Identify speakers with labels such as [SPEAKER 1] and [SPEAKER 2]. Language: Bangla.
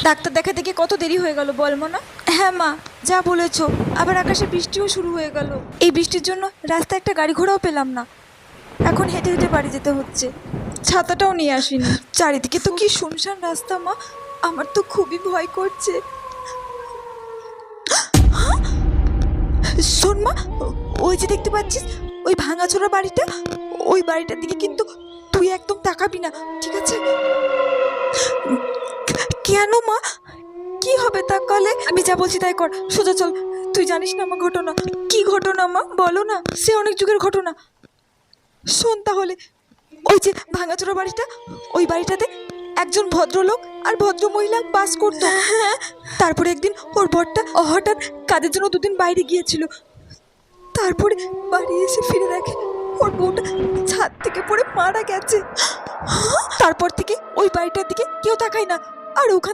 [SPEAKER 1] ডাক্তার দেখাতে গিয়ে কত দেরি হয়ে গেল বল মা। হ্যাঁ মা, যা বলেছো। আবার আকাশে বৃষ্টিও শুরু হয়ে গেল। এই বৃষ্টির জন্য রাস্তায় একটা গাড়ি ঘোড়াও পেলাম না। এখন হেঁটে হেঁটে বাড়ি যেতে হচ্ছে। ছাতাটাও নিয়ে আসিনি। চারিদিকে তো কি শুনশান রাস্তা মা, আমার তো খুবই ভয় করছে। শোন মা, ওই যে দেখতে পাচ্ছিস ওই ভাঙাচোরা বাড়িটা, ওই বাড়িটার দিকে কিন্তু তুই একদম তাকাবি না, ঠিক আছে? কেন মা, কি হবে তাকালে? আমি যা বলছি তাই কর, সোজা চল। তুই জানিস না আমার ঘটনা। কি ঘটনা মা, বলো না। সে অনেক যুগের ঘটনা। শোন তাহলে, ওই যে ভাঙাচোরা বাড়িটা, ওই বাড়িটাতে একজন ভদ্রলোক আর ভদ্র মহিলা বাস করতো। তারপরে একদিন ওর বরটা হঠাৎ কাজের জন্য দুদিন বাইরে গিয়েছিল। তারপরে বাড়ি এসে ফিরে দেখে ওর বউটা ছাদ থেকে পড়ে মারা গেছে। তারপর থেকে ওই বাড়িটার দিকে কেউ তাকায় না। আর ওখান